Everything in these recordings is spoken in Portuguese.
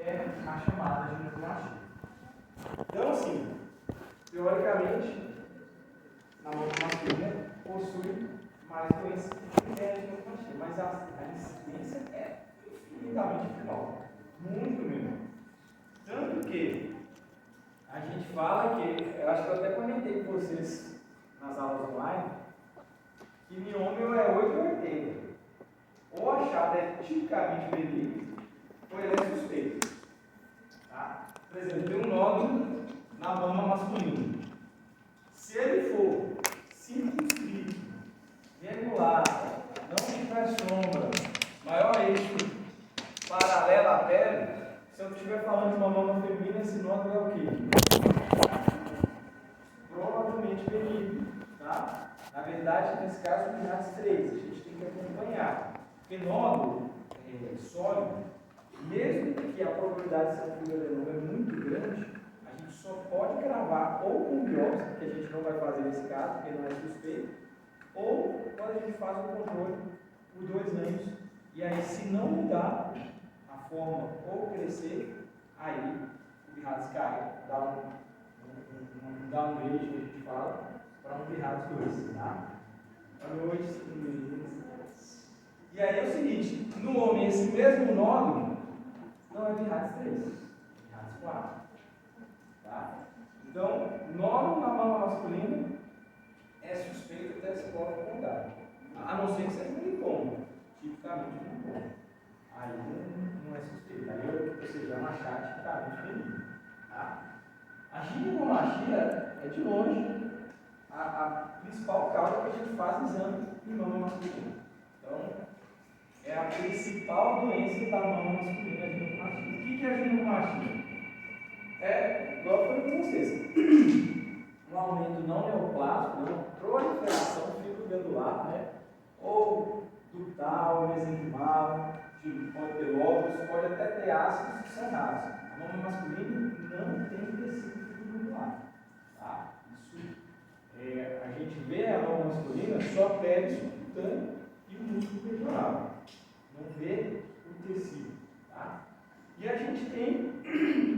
é a chamada ginecomastia. Então, assim, teoricamente, na mama masculina possui mais conhecimento que a ginecomastia, mas a incidência é infinitamente menor, muito menor. Tanto que a gente fala que, eu acho que eu até comentei com vocês nas aulas online, que mioma é 8 ou 80. Ou achado é tipicamente benigno, ou ele é suspeito. Tá? Por exemplo, tem um nódulo na mama masculina. Se ele for circunscrito, regular, não tiver sombra, maior eixo paralelo à pele, se eu estiver falando de uma mama feminina, esse nódulo é o quê? Provavelmente benigno. Tá? Na verdade, nesse caso, o Pirrates 3, a gente tem que acompanhar. Porque nódulo sólido, mesmo que a probabilidade de ser um fibroadenoma é muito grande, a gente só pode gravar ou com biópsia, que a gente não vai fazer nesse caso, porque não é suspeito, ou quando a gente faz o controle por 2 anos, e aí se não mudar a forma ou crescer, aí o Pirrates cai, dá um downgrade que a gente fala, para um Pirrates 2, tá? Boa noite, e aí é o seguinte, no homem esse mesmo nódulo não é Pirrates 3, é Pirrates 4. Tá? Então, nódulo na mama masculina é suspeito até se pode contar. A não ser que seja um linfoma, tipicamente um linfoma. Aí não é suspeito, aí você já achar tipicamente benigno. Tá? A ginecomastia é de longe a principal causa que a gente faz exame em mama masculina. Então, é a principal doença da mama masculina, a ginecomastia. O que é a ginecomastia? É, igual eu falei com vocês, um aumento não neoplásico, não, proliferação fibroglandular, né? Ou ductal, mesenquimal, pode ter lóbulos, pode até ter ácidos que são raros. A mama masculina não tem tecido fibroglandular. Tá? Isso, a gente vê a mama masculina só pele subcutânea e o músculo peitoral. Não vê o tecido. Tá? E a gente tem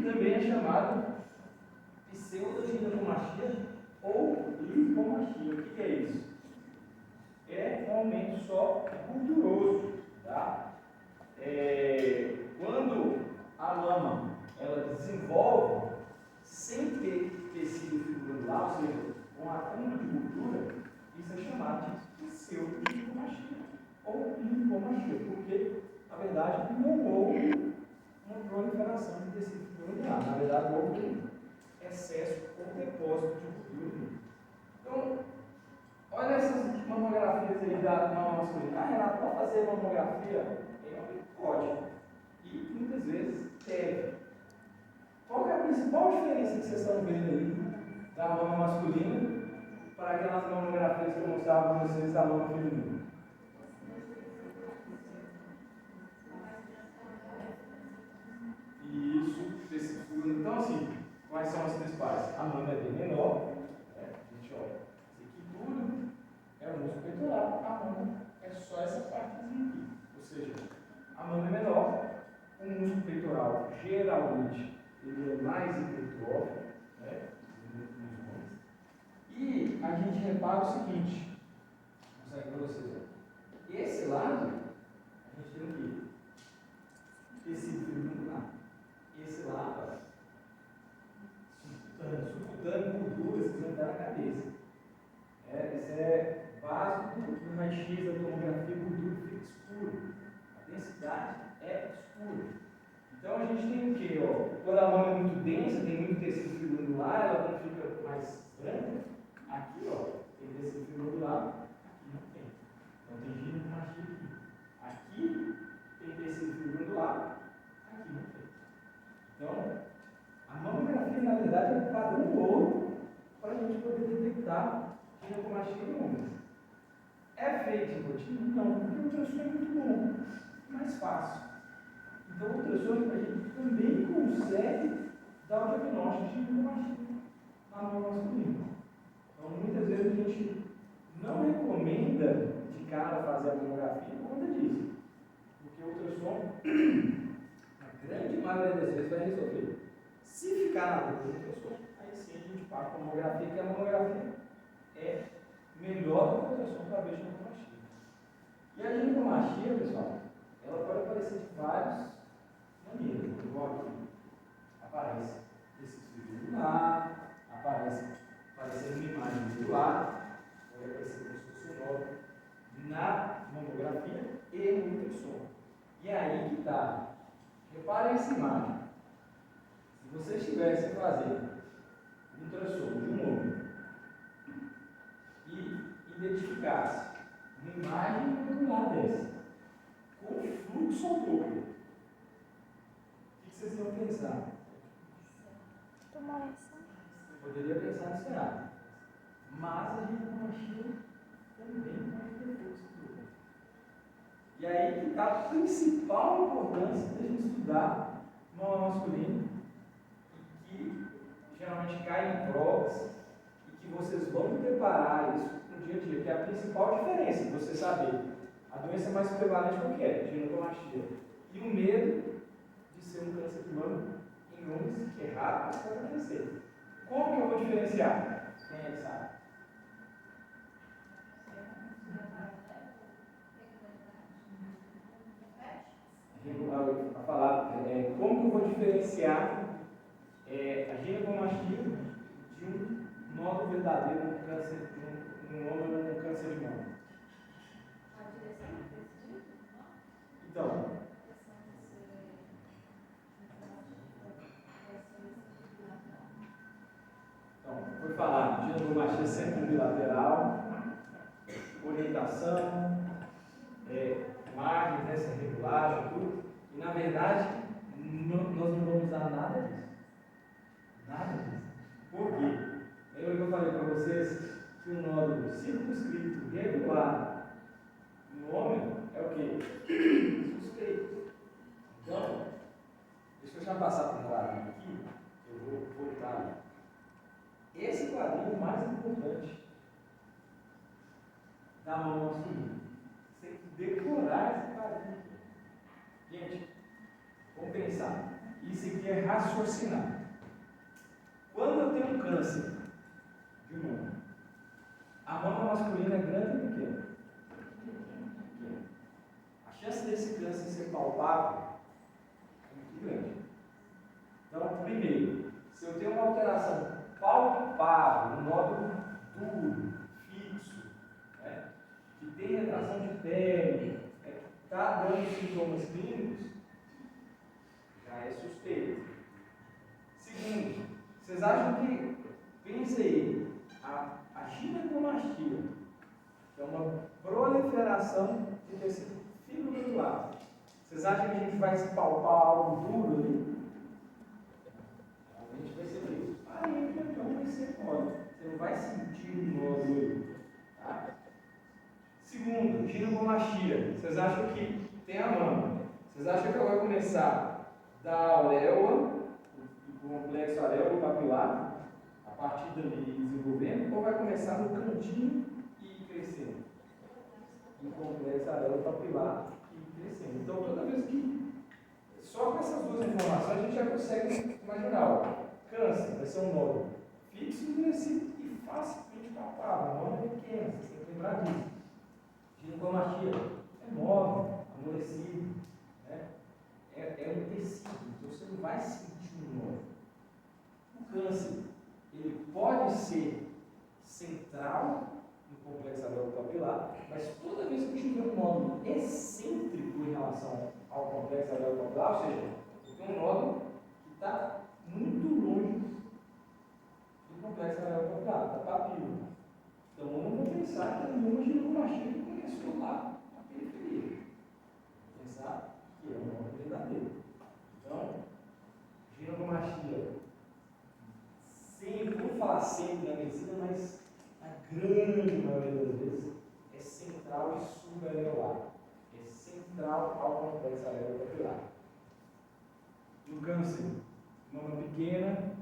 também a chamada pseudoginecomastia ou linfomastia. O que é isso? É um aumento só gorduroso. Tá? Quando a mama ela desenvolve sem ter tecido fibroglandular, ou seja, com acúmulo de gordura, isso é chamado de pseudoginecomastia ou linfomastia, porque, na verdade, não houve uma proliferação de tecido fibroglandular. Na verdade, houve excesso ou depósito de gordura. Então, olha essas mamografias aí da mama masculina. Ah, Renato, pode fazer mamografia? Pode. E muitas vezes deve. Qual é a principal diferença que vocês estão vendo aí da mama masculina para aquelas mamografias que eu mostrava para vocês da mama feminina? Isso, especifica. Então, assim, quais são as principais? A mama é bem menor, né? A gente olha, isso aqui tudo é o músculo peitoral, a mama é só essa partezinha aqui. Ou seja, a mama é menor, o músculo peitoral geralmente ele é mais hipertrófico, né? E a gente repara o seguinte, vou mostrar aqui para vocês. Esse lado, a gente tem o quê? Tecido fibroglandular. Esse lado, subcutâneo, gordura, vocês vão entrar na cabeça. Isso é básico do raio-x da tomografia, gordura fica escuro. A densidade é escura. Então a gente tem o quê? Quando a mama é muito densa, tem muito tecido fibroglandular, ela não fica mais branca. Aqui, tem tecido fibroglandular, aqui não tem. Então tem ginecomastia aqui. Aqui tem tecido fibroglandular, aqui não tem. Então, a mamografia, na verdade, é um padrão ouro para a gente poder detectar ginecomastia em homens. É feito em rotina? Não, porque o ultrassom é muito bom, mais fácil. Então, o ultrassom a gente também consegue dar o diagnóstico de ginecomastia na mama masculina. Então, muitas vezes a gente não recomenda de cara fazer a mamografia por conta disso. Porque o ultrassom grande maioria das vezes vai resolver. Se ficar na dúvida do ultrassom, aí sim a gente parte com a mamografia, que a mamografia é melhor do que a ultrassom para ver ginecomastia. E a ginecomastia, pessoal, ela pode aparecer de várias maneiras. Igual aqui, aparece esse fio do lado, aparece uma imagem do lado, pode aparecer como se fosse um nódulo na mamografia e no ultrassom. E aí que está. Reparem essa imagem. Se vocês tivessem fazendo um ultrassom de um homem e identificasse uma imagem modular dessa, com fluxo ao dobro, o que vocês iam pensar? Tumoração. Poderia pensar nisso errado. Mas a ginecomastia também pode ter fluxo ao dobro. E aí que está a principal importância da gente estudar mama masculina, e que geralmente cai em provas, e que vocês vão preparar isso no dia a dia, que é a principal diferença de você saber a doença mais prevalente qual que é, ginecomastia, e o medo de ser um câncer de mama em homens, que é raro, mas pode acontecer. Como que eu vou diferenciar? Quem é que sabe? A falar, como que eu vou diferenciar a ginecomastia de um nódulo verdadeiro, um câncer, um nódulo, um câncer de mama? Então, foi falado, ginecomastia sempre bilateral, orientação, margens, essa regulagem, tudo. E na verdade, nós não vamos usar nada disso. Nada disso. Por quê? Lembra que eu falei para vocês que um nódulo circunscrito regular no homem é o quê? Suspeito. Então, deixa eu já passar para um quadrinho aqui, eu vou voltar. Esse quadrinho é o mais importante da mão masculina. Você tem que decorar esse quadrinho. Gente, vamos pensar. Isso aqui é raciocinar. Quando eu tenho um câncer de mama, a mama masculina é grande ou pequena? Pequena. A chance desse câncer ser palpável é muito grande. Então, primeiro, se eu tenho uma alteração palpável, um nódulo duro, fixo, né, que tem retração de pele, está dando sintomas clínicos, já é suspeito. Segundo, vocês acham que, pense aí, a ginecomastia, que é uma proliferação de tecido fibromuscular, vocês acham que a gente vai se palpar algo duro ali? Realmente vai ser isso. Aí, então vai ser nódulo. Você não vai sentir o nódulo ali. Tá? Segundo, ginecomastia. Vocês acham que tem a mama? Vocês acham que ela vai começar da auréola, do complexo areolo papilar, a partir dali desenvolvendo, ou vai começar no cantinho e ir crescendo? Do complexo areolo papilar e ir crescendo. Então, toda vez que, só com essas duas informações, a gente já consegue imaginar, ó, câncer vai ser um nódulo fixo, endurecido e facilmente palpável, um nódulo pequeno, vocês têm que lembrar disso. Ginecomastia é móvel, amolecido, né? É um tecido, então você não vai sentir um nódulo. O câncer, ele pode ser central no complexo areolo papilar, mas toda vez que eu tiver um nódulo excêntrico em relação ao complexo areolo papilar, ou seja, eu tenho um nódulo que está muito longe do complexo areolo papilar, da papila. Então eu não vou pensar que nenhuma ginecomastia que começou lá na periferia. Vou pensar que é um nódulo verdadeiro. Então, ginecomastia, sempre, vou falar sempre na medicina, mas a grande maioria das vezes é central e subareolar. É central ao complexo areolo papilar. No câncer, mama pequena,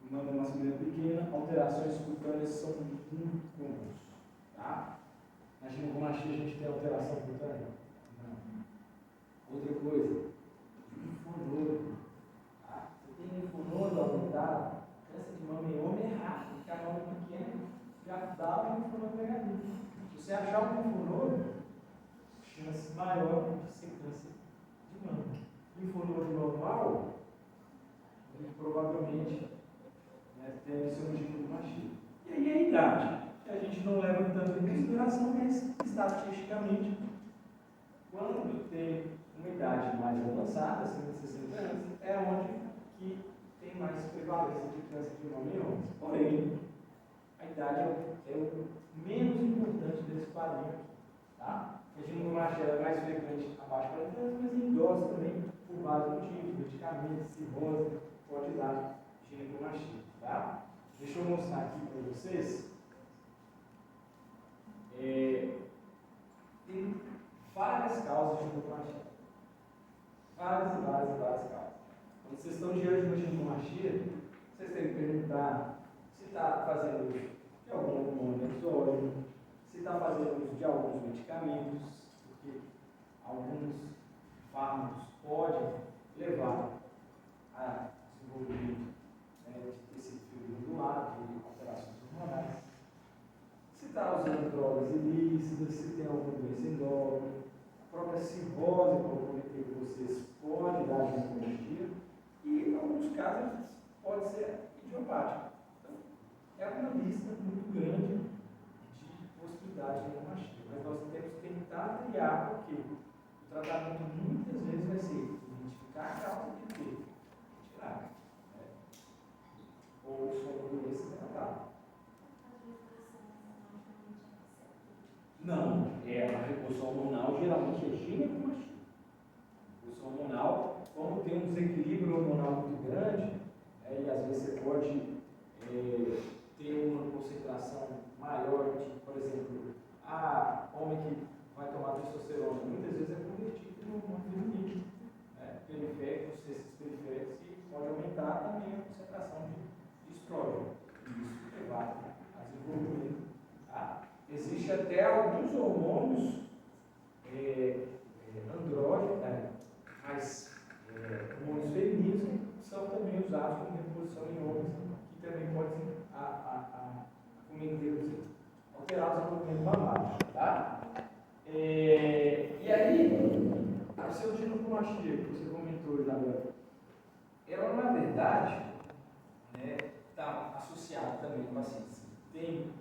mama masculina pequena, alterações cutâneas são muito comuns. Tá? Na ginecomastia a gente tem alteração cutânea? Não. Outra coisa, você achar um linfonodo, chance maior de ser câncer de mama. Linfonodo normal, ele provavelmente, né, deve ser um ginecomastia. E aí a idade, que a gente não leva tanto em consideração, mas estatisticamente, quando tem uma idade mais avançada, acima de 60 anos, é onde que tem mais prevalência de câncer de mama em homens. Porém, a idade é o menos importante desse quadrinho aqui. Tá? A ginecomastia é mais frequente abaixo de 40 anos, mas em idosos também, por vários motivos, medicamentos, cirrose, pode dar ginecomastia. Tá? Deixa eu mostrar aqui para vocês. Tem várias causas de ginecomastia. Várias causas. Quando vocês estão diante de uma ginecomastia, vocês têm que perguntar se está fazendo uso de algum hormônio exógeno, se está fazendo uso de alguns medicamentos, porque alguns fármacos podem levar a desenvolvimento, né, de tecido fibromuscular, de alterações hormonais. Se está usando drogas ilícitas, se tem alguma doença endócrina, a própria cirrose, como eu comentei com vocês, pode dar ginecomastia, e em alguns casos pode ser idiopática. Então, é uma lista muito grande de possibilidades de ginecomastia, mas nós temos que tentar triar, porque o tratamento muitas vezes vai ser identificar a causa de ter, tirar, né? Ou só doença tratar. Não, a reposição hormonal geralmente é ginecomastia. A reposição hormonal, como tem um desequilíbrio hormonal muito grande, e às vezes você pode ter uma concentração maior de, por exemplo, homem que vai tomar testosterona, muitas vezes é convertido em hormônio feminino, né? Periféricos, cestos periféricos, e pode aumentar também a concentração de estrógeno. Isso leva a desenvolvimento. Tá? Existe até alguns hormônios andrógenos, mas hormônios femininos que são também usados como reposição em homens, que também podem alterar o desenvolvimento mamário. Tá? E aí, a pseudoginecomastia, que você comentou, Isabel, ela na verdade está associada também com pacientes que têm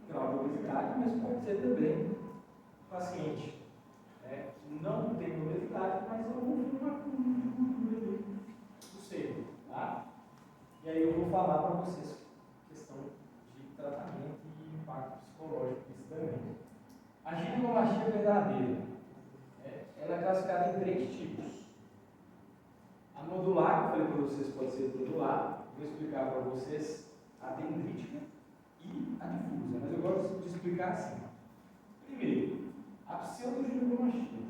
grau de obesidade, mas pode ser também paciente que não tem obesidade, mas houve uma cultura do seio. Tá? E aí eu vou falar para vocês questão de tratamento e impacto psicológico disso também. A ginecomastia verdadeira, ela é classificada em 3 tipos. A nodular, que eu falei para vocês, pode ser nodular. Vou explicar para vocês a dendrítica e a difusa, mas eu gosto de explicar assim. Primeiro, a pseudoginecomastia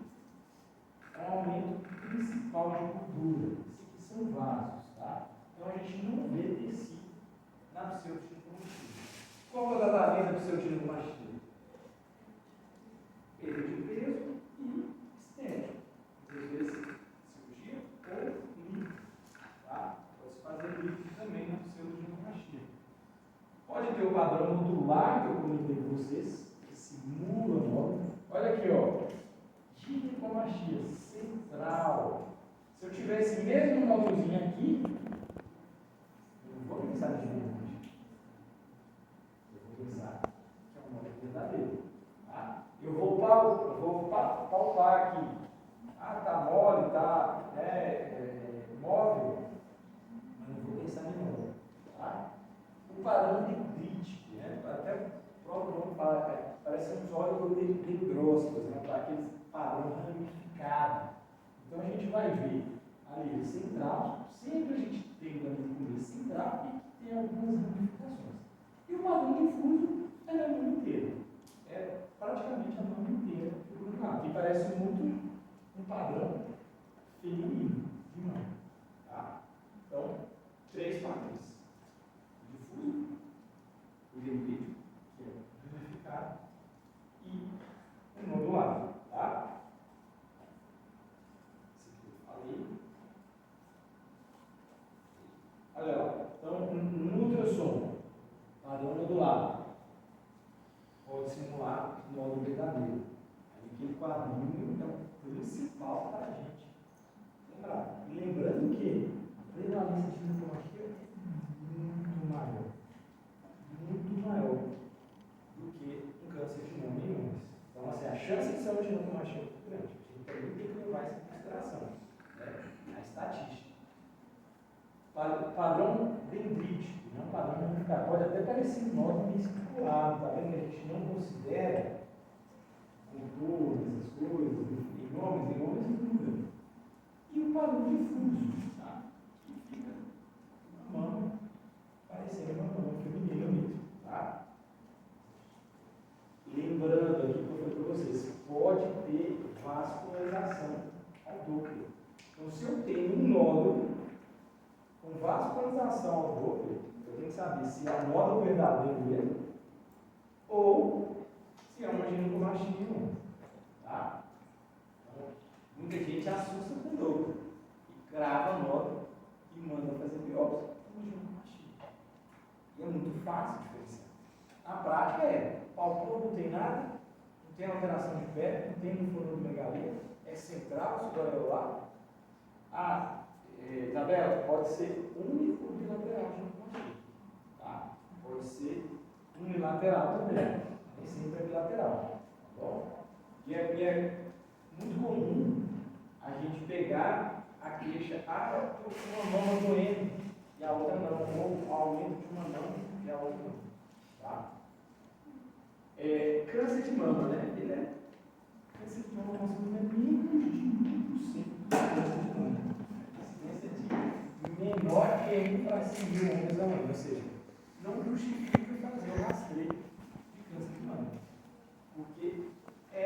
é um aumento principal de gordura. Esses aqui são vasos, tá? Então a gente não vê tecido na pseudoginecomastia. Qual é o tratamento da pseudoginecomastia? Perda de peso e estético. Às vezes cirurgia ou líquido. Tá? Pode-se fazer líquido também na pseudoginecomastia. Pode ter o padrão nodular que eu comentei com vocês, que simula o nódulo. Olha aqui, ó. Ginecomastia central. Se eu tiver esse mesmo nódulozinho aqui, eu não vou pensar em ginecomastia. Eu vou pensar que é um nódulo verdadeiro. Tá? Eu vou palpar aqui. Tá mole, tá móvel. Mas não vou pensar em nódulo. Tá? O padrão dendrítico, até o próprio nome fala, parece uns olhos dendrócitos, aquele padrão ramificado. Então a gente vai ver ali central, sempre a gente tem o começo central e que tem algumas ramificações. E o padrão difuso é a mão inteira. É praticamente a mão inteira. Aqui parece muito um padrão feminino de mão. Tá? Então, 3 padrões. Difuso, o dendrítico, que é ramificado, e o nodulado. Tá? Esse aqui eu falei. Olha lá. Então, no ultrassom, padrão nodulado. pode simular nódulo verdadeiro. Aí aquele quadrinho é o principal para a gente lembrar. E lembrando que a prevalência de ginecomastia é muito maior do que um câncer de mama em homens. Então, assim, a chance de ser uma ginecomastia é muito grande. A gente também tem que levar isso em consideração. Né? A estatística. Padrão dendrítico, né? Padrão ramificado. Pode até parecer um nódulo especulado, tá vendo? Que a gente não considera contorno, essas coisas, em homens muda. E o padrão difuso, tá? Que fica na mão, parecendo uma mão feminina mesmo, tá? Lembrando aqui que eu falei para vocês, pode ter vascularização ao Doppler. Então, se eu tenho um nódulo com vascularização ao Doppler, eu tenho que saber se é um nódulo verdadeiro mesmo ou se é uma ginecomastia, tá? Então, muita gente assusta com o Doppler e crava nódulo e manda fazer biópsia com ginecomastia. E é muito fácil diferenciar. Na prática palpou, não tem nada, não tem alteração de pele, não tem linfonodomegalia, é central, supraocular. Isabela, pode ser único bilateral, tá? Pode ser unilateral também, nem sempre é bilateral, tá bom? E é muito comum a gente pegar a queixa, eu tenho uma mama doendo e a outra não, ou o aumento de uma não e a outra não, tá? Câncer de mama, né? Câncer de mama masculino é menos de 1% do câncer de mama. Menor que 1 para 100 mil homens ao ano, ou seja, não justifica fazer o rastreio de câncer de mama, porque é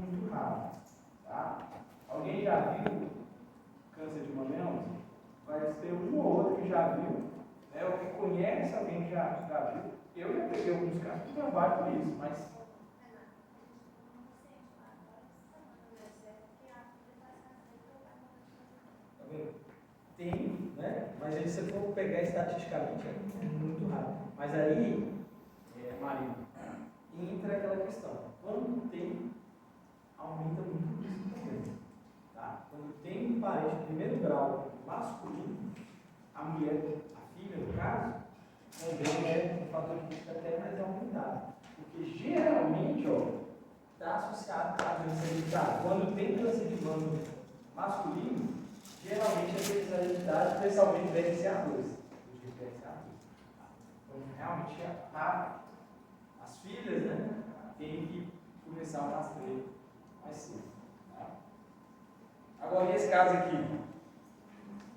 muito raro, tá? Alguém já viu câncer de mama? Vai ter um ou outro que já viu, né? Ou que conhece alguém que já viu. Eu já peguei alguns casos que trabalho com isso, mas tá vendo? Tem, né? Mas aí, se você for pegar estatisticamente, é muito raro. Mas aí, Marina, entra aquela questão. Quando tem, aumenta muito o risco também. Tá? Quando tem um parente de primeiro grau masculino, a mulher, a filha, no caso, também é um fator de risco até mais aumentado. Porque geralmente, está associado à doença hereditária. Quando tem câncer de mama masculino, geralmente a doença hereditária, especialmente BRCA2. Então, realmente, as filhas, né, têm que começar o rastreio mais cedo. Tá? Agora, e esse caso aqui?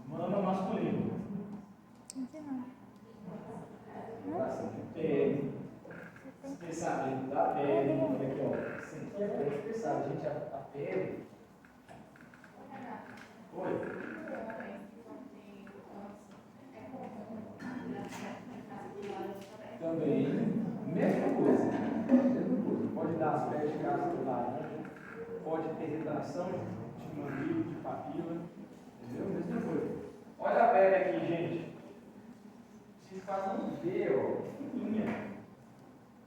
Mama masculino. Pele, espessamento da pele, olha aqui, ó. Isso aqui é bem espessado, gente, a pele. Oi? Também, mesma coisa. Pode dar aspecto de caso laranja, pode ter retração de mamilo, de papila, entendeu? Mesma coisa. Olha a pele aqui, gente. Vocês fazem ver, fininha.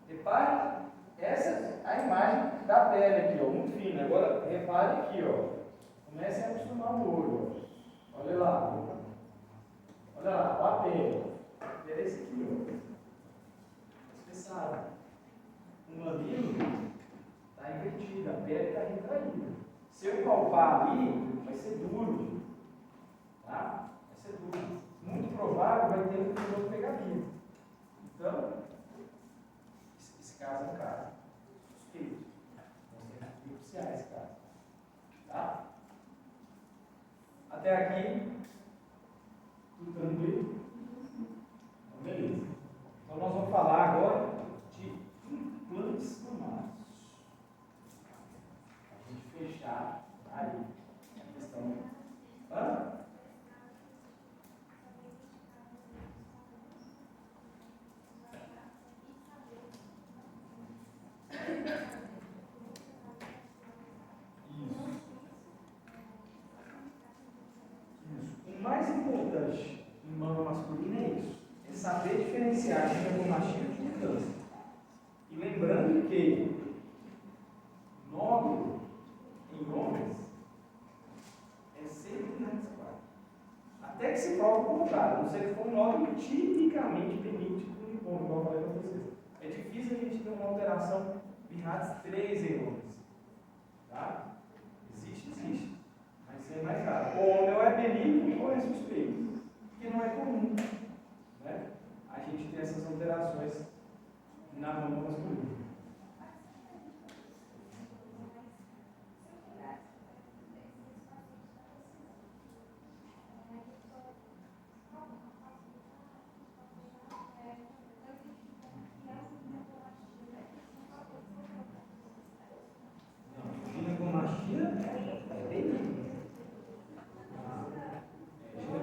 Repare, essa é a imagem da pele aqui, muito fina. Agora, repare aqui, comecem a acostumar o olho, Olha lá. Olha lá, a pele. A pele é esse aqui, espessada. O mamilo está invertido, a pele está retraída. Se eu palpar ali, vai ser duro. Tá? Vai ser duro. Muito provável vai ter um linfonodomegalia. Então, esse caso é um caso suspeito. Nós temos que biopsiar esse caso. Tá? Até aqui, tudo tranquilo? Então, beleza. Então, nós vamos falar agora de implantes mamários. A gente fechar aí a questão. O mais importante em mama masculina é isso: é saber diferenciar ginecomastia de câncer. E lembrando que nódulo em homens é sempre raiz 4. Até que se prova o contrário, a não ser que for um nódulo tipicamente benigno, como eu falei para vocês. É difícil a gente ter uma alteração de raiz 3 em homens. Tá? Existe. Mas isso é mais raro. Ou é benigno ou é suspeito. Porque não é comum, né, a gente ter essas alterações na mama masculina.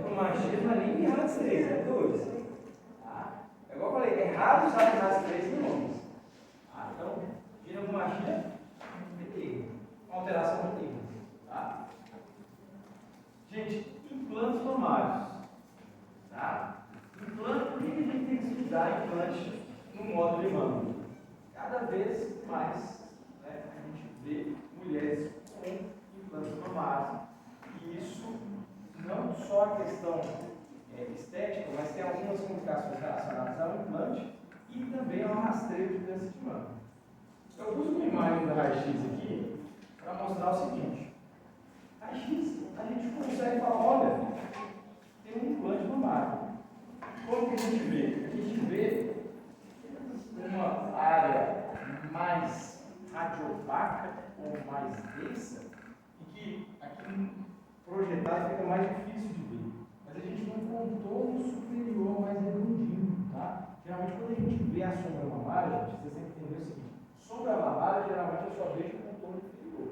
Ginecomastia não é nem raiz 3, é 2. Tá? É igual eu falei, é raro usar raiz 3 em homens. Tá? Então, ginecomastia é benigna. Alteração benigna. Tá? Gente, implantes mamários. Tá? Implante, por que a gente tem que estudar implante no módulo de mama? Cada vez mais, né, a gente vê mulheres com implantes mamários. E isso não só a questão estética, mas tem algumas complicações relacionadas ao implante e também ao rastreio de câncer de mama. Eu pus uma imagem da raio-x aqui para mostrar o seguinte. Raio-x, a gente consegue falar, olha, tem um implante mamário. Como que a gente vê? A gente vê uma área mais radiopaca ou mais densa e que aqui projetado fica mais difícil de ver. Mas a gente tem um contorno superior mais redondinho, tá? Geralmente quando a gente vê a sombra mamária, gente, vocês têm que entender o seguinte: sombra mamária, geralmente eu só vejo o contorno inferior.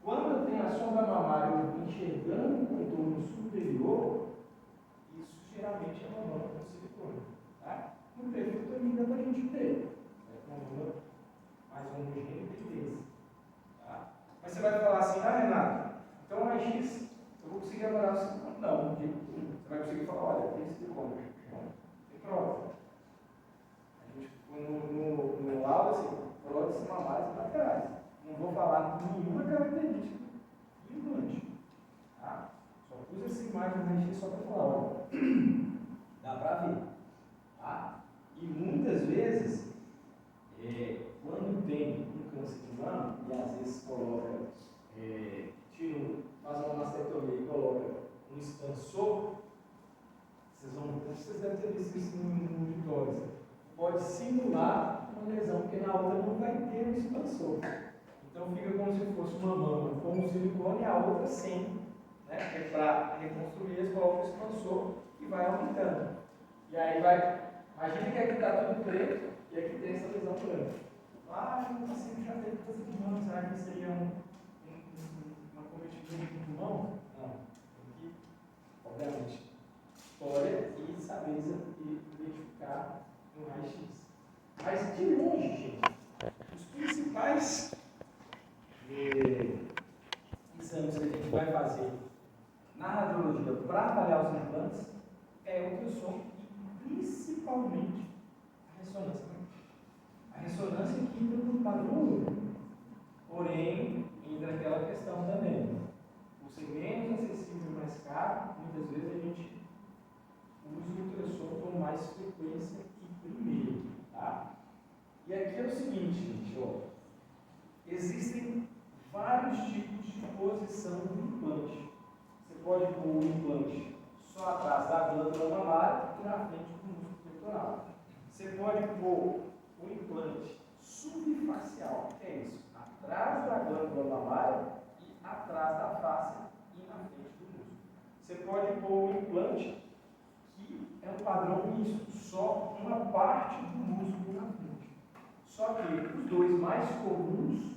Quando eu tenho a sombra mamária enxergando o contorno superior, isso geralmente é uma mama com silicone. Tá? No perfil também dá para a gente ver. É uma mama mais homogênea e densa. Tá? Mas você vai falar assim, ah, Renato, então a X, eu vou conseguir avaliar o silicone? Não, de jeito nenhum. Você vai conseguir falar, olha, tem silicone. Tem prova. A gente, no laudo, assim, prótese mamárias e laterais. Não vou falar nenhuma característica do implante. Tá? Só pus essa imagem na X só para falar, olha, dá para ver. Tá? E muitas vezes, quando tem um câncer de mama, e às vezes coloca, faz uma mastectomia e coloca um expansor, vocês devem ter visto isso no auditório. Pode simular uma lesão, porque na outra não vai ter um expansor. Então fica como se fosse uma mama com um silicone e a outra sem. Né? Porque para reconstruir, eles colocam o expansor e vai aumentando. E aí vai. Imagina que aqui está tudo preto e aqui tem essa lesão branca. Ah, eu não consigo já ter câncer de mama, será que seria uma cometimento de pulmão? Não. Tem que, obviamente, história e saber identificar no raio-x. Mas de longe, gente, os principais exames que a gente vai fazer na radiologia para avaliar os implantes é o ultrassom e principalmente a ressonância. A ressonância aqui entra no padrão único, porém entra aquela questão também. Por ser menos acessível e mais caro, muitas vezes a gente usa o ultrassom com mais frequência e primeiro. Tá? E aqui é o seguinte, gente, ó, existem vários tipos de posição do implante. Você pode pôr o implante só atrás da glândula mamária e na frente do músculo peitoral. Você pode pôr o implante subfacial, que é isso, atrás da glândula mamária e atrás da face e na frente do músculo. Você pode pôr o implante que é um padrão misto, só uma parte do músculo na frente. Só que os dois mais comuns,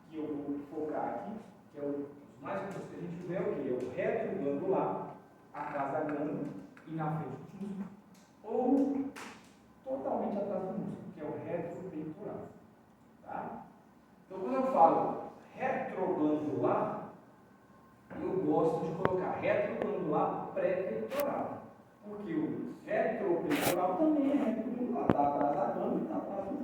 que eu vou focar aqui, que é os mais comuns que a gente vê, é o que? É o retroglandular, atrás da glândula e na frente do músculo, ou totalmente atrás do músculo, que é o retropeitoral. Tá? Então, quando eu falo retroglandular, eu gosto de colocar retroglandular pré-peitoral, porque o retropeitoral também é retroglandular, está atrás da glândula e está atrás do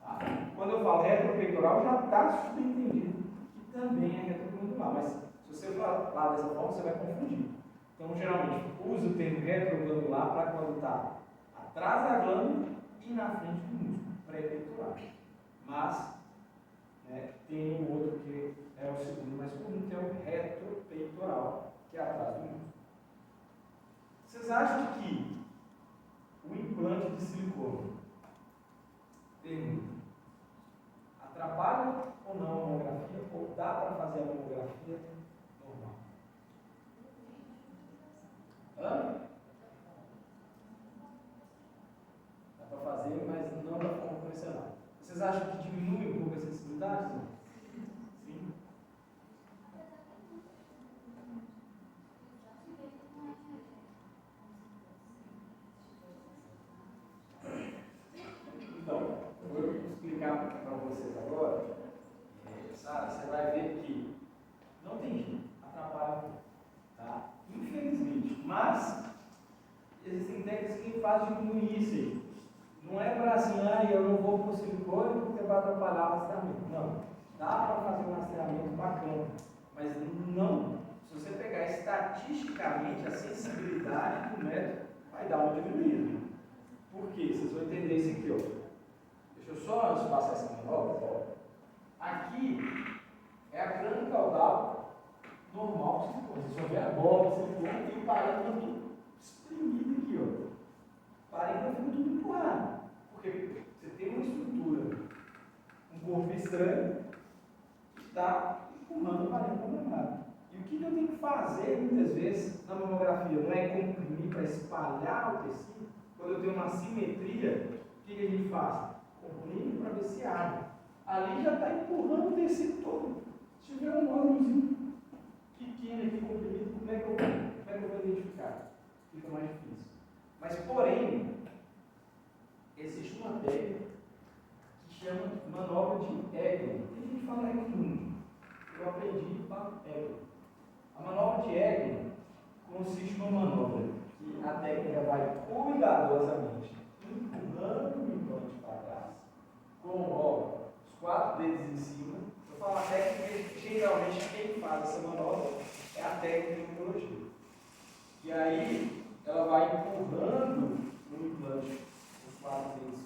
Tá? Quando eu falo retropeitoral, já está subentendido que também é retroglandular, mas se você falar dessa forma, você vai confundir. Então, geralmente, usa o termo retroglandular para quando está atrás da glândula e na frente do músculo pré-peitoral. Mas, né, tem o outro que é o segundo mais comum, que é o retropeitoral, que é atrás do músculo. Vocês acham que o implante de silicone atrapalha ou não a mamografia? Ou dá para fazer a mamografia normal? Hã? Dá para fazer, mas não da forma convencional. Vocês acham que diminui um pouco a sensibilidade? Não? Sim? Então, eu vou explicar para vocês agora. Sabe, você vai ver que não tem jeito, atrapalha muito, tá? Infelizmente. Mas existem técnicas que fazem diminuir isso aí. Não é para assim, eu não vou para o silicone porque vai atrapalhar o rastreamento. Não. Dá para fazer um rastreamento bacana. Mas não. Se você pegar estatisticamente a sensibilidade do método, vai dar uma diminuída. Por quê? Vocês vão entender isso aqui, ó. Deixa eu só antes de passar essa manobra, ó. Aqui é a crânio caudal normal do silicone. Você só vê a bola do silicone e o parênquima tudo espremido aqui, ó. O parênquima fica tudo empurrado. Porque você tem uma estrutura, um corpo estranho, que está empurrando o parênquima mamário. E o que eu tenho que fazer muitas vezes na mamografia? Não é comprimir para espalhar o tecido. Quando eu tenho uma simetria, o que a gente faz? Comprime para ver se abre. Ali já está empurrando o tecido todo. Se tiver um nódulozinho pequeno aqui comprimido, como é que eu vou identificar? Fica mais difícil. Mas, porém, existe uma técnica que chama manobra de Egglund. Tem gente que fala Egglund. Eu aprendi para Egglund. A manobra de Egglund consiste numa manobra que a técnica vai cuidadosamente empurrando o implante para trás, com os 4 dedos em cima. Eu falo a técnica, geralmente quem faz essa manobra é a técnica de oncologia. E aí ela vai empurrando o implante com os 4 dedos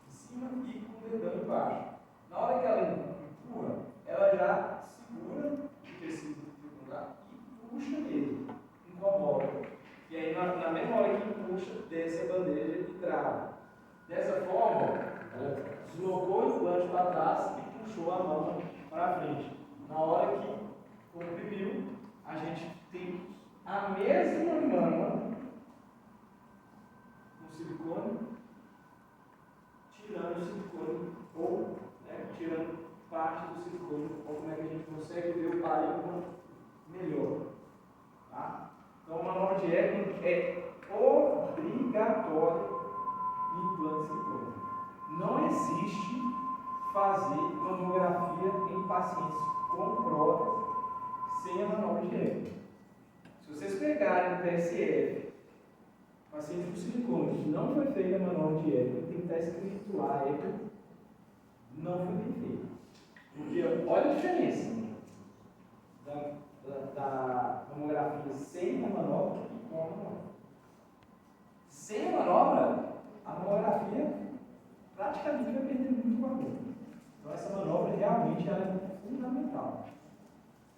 em cima e com o dedão embaixo. Na hora que ela empurra, ela já segura o tecido circular e puxa ele, incomoda. E aí na mesma hora que puxa, desce a bandeja e trava. Dessa forma, ela deslocou o implante para trás e puxou a mão para frente. Na hora que comprimiu, a gente tem a mesma mama no silicone, tirando o silicone, ou tirando parte do silicone, ou como é que a gente consegue ver o parênquima melhor. Tá? Então, a manobra de Egglund é obrigatória no implante de silicone. Não existe fazer mamografia em pacientes com prótese sem a manobra de Egglund. Se vocês pegarem o PSF, paciente com silicone, que não foi feita a manobra de Egglund, tem que estar escrito lá, Egglund não foi bem feito. Porque olha a diferença da mamografia sem a manobra e com a manobra. Sem a manobra, a mamografia praticamente vai perder muito valor. Então essa manobra realmente ela é fundamental.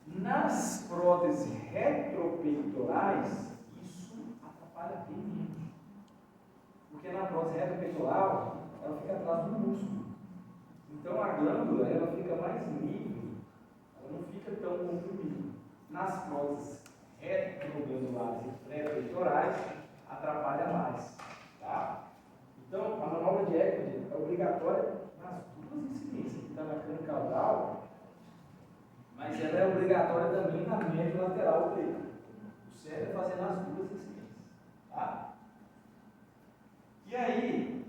Nas próteses retropeitorais, isso atrapalha bem menos. Porque na prótese retropeitoral, ela fica atrás do músculo. Então a glândula ela fica mais livre, ela não fica tão comprimida. Nas próteses retroglandulares e pré-peitorais, atrapalha mais. Tá? Então a manobra de Egglund é obrigatória nas duas incidências, que está na crânio caudal, mas ela é obrigatória também na média lateral oblíqua. O certo é fazer nas duas incidências. Tá? E aí,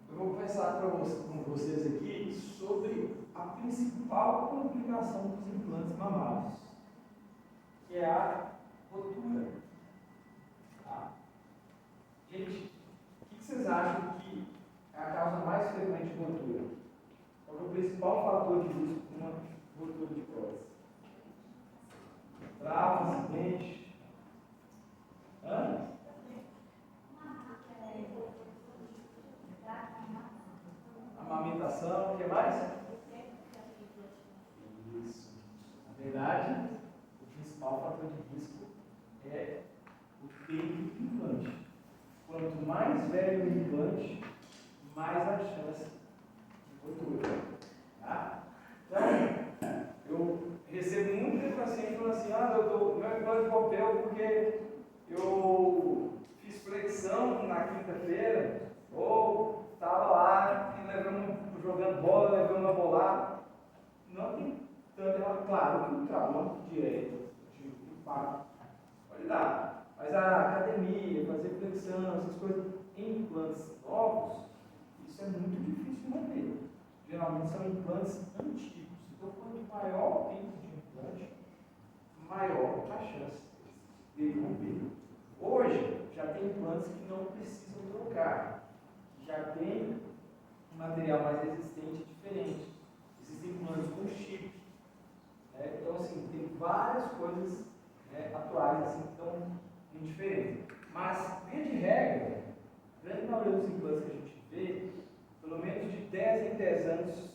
eu vou conversar com vocês aqui sobre a principal complicação dos implantes mamários, que é a rotura. Tá? Gente, o que vocês acham que é a causa mais frequente de rotura? tempo do implante. Quanto mais velho o implante, mais a chance de rotura. Tá? Então, eu recebo muito paciente falando assim, doutor, meu implante rompeu porque eu fiz flexão na quinta-feira, ou estava lá jogando bola, levando uma bolada. Não tem tanto, claro que o trauma direto de impacto pode dar, mas a academia, fazer flexão, essas coisas, em implantes novos, isso é muito difícil de manter. Geralmente são implantes antigos. Então, quanto maior o tempo de implante, maior a chance de romper. Hoje, já tem implantes que não precisam trocar, já tem um material mais resistente e diferente. Existem implantes com chip. Né? Então, assim, tem várias coisas atuais assim, que estão muito diferentes. Mas, via de regra, a grande maioria dos implantes que a gente vê, pelo menos de 10 em 10 anos,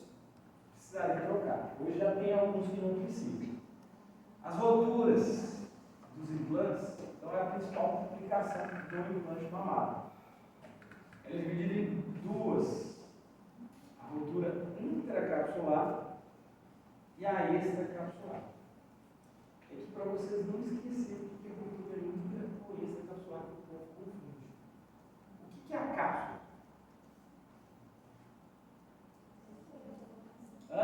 precisariam trocar. Hoje já tem alguns que não precisam. As roturas dos implantes, então, é a principal complicação do implante mamário. Ela é dividida em duas: a rotura intracapsular e a extracapsular. É que para vocês não esquecerem o que é rotura intra ou extracapsular, que o povo confunde. O que é a cápsula? Hã?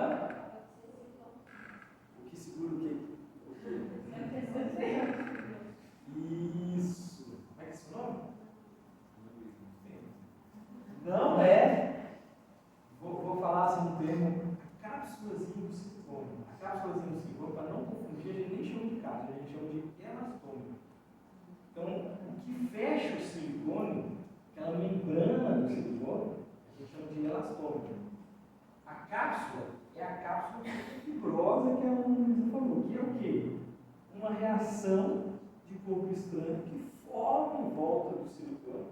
O que segura o quê? Isso. Como é que é esse nome? Não é. Vou falar assim um termo. A cápsulazinha do silicone. A cápsulazinha do silicone, para não confundir, a gente nem chama de cápsula, a gente chama de elastômero. Então, o que fecha o silicone, aquela membrana do silicone, a gente chama de elastômero. A cápsula é a cápsula fibrosa que a Ana Luísa falou, que é o quê? Uma reação de corpo estranho que forma em volta do silicone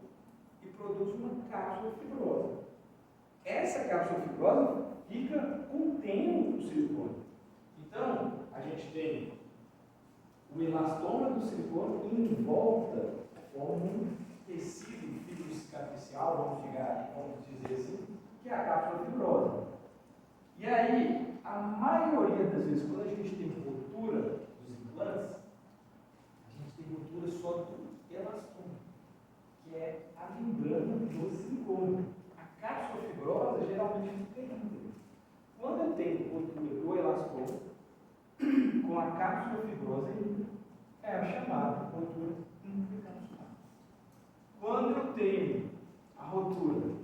e produz uma cápsula fibrosa. Essa cápsula fibrosa fica contendo o silicone. Então, a gente tem o elastômero do silicone e em volta forma um tecido fibrocicatricial, vamos dizer assim, que é a cápsula fibrosa. E aí, a maioria das vezes, quando a gente tem rotura dos implantes, a gente tem rotura só do elastômero, que é a membrana do silicone. A cápsula fibrosa geralmente fica íntegra. Quando eu tenho rotura do elastômero, com a cápsula fibrosa íntegra, é a chamada rotura intracapsular. Quando eu tenho a rotura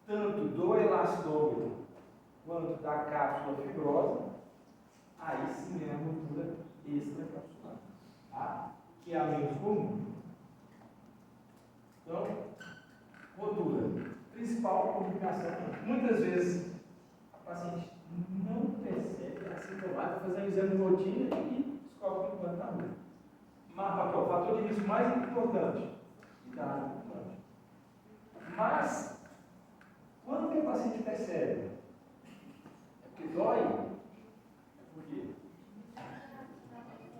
tanto do elastômero quanto da cápsula fibrosa, aí sim é a rotura extracapsular, tá? Que é a menos comum. Então, rotura. Principal complicação, muitas vezes a paciente não percebe a sintomática, fazendo um exame de rotina e descobre que o implante está ruim. Mas, o fator de risco mais importante, idade do implante. Mas, quando que a paciente percebe? É porque dói? É por quê?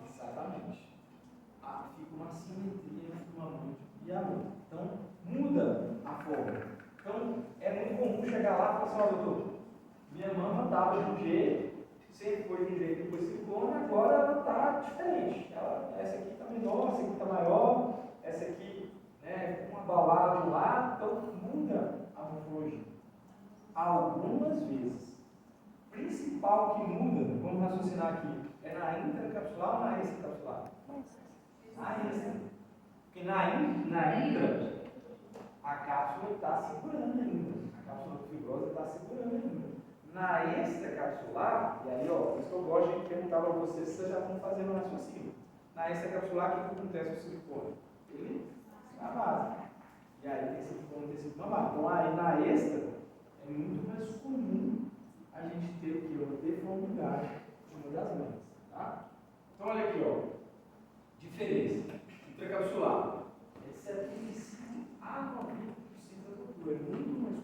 Exatamente. Fica uma simetria entre uma mão e a outra. Então, muda a forma. Então, é muito comum chegar lá e falar assim, olha, doutor, minha mama estava de um jeito, sempre foi de um jeito, depois silicone, agora ela está diferente. Essa aqui está menor, essa aqui está maior, essa aqui, com uma balada de um lado, então muda a morfologia. Algumas vezes. O principal que muda, vamos raciocinar aqui, é na intracapsular ou na extracapsular? Na extra. Porque na intra, a cápsula está segurando ainda. A cápsula fibrosa está segurando ainda. Na extracapsular, e aí, por isso que eu gosto de perguntar para vocês se vocês já estão fazendo o raciocínio. Na extracapsular, o que acontece com o silicone? Ele na base. E aí tem silicone e tecido mamário. Então, aí na extra, é muito mais comum a gente ter aqui uma deformidade de uma das mãos. Tá? Então, olha aqui, diferença. Intracapsular é de 75% a 90% da rotura. É muito mais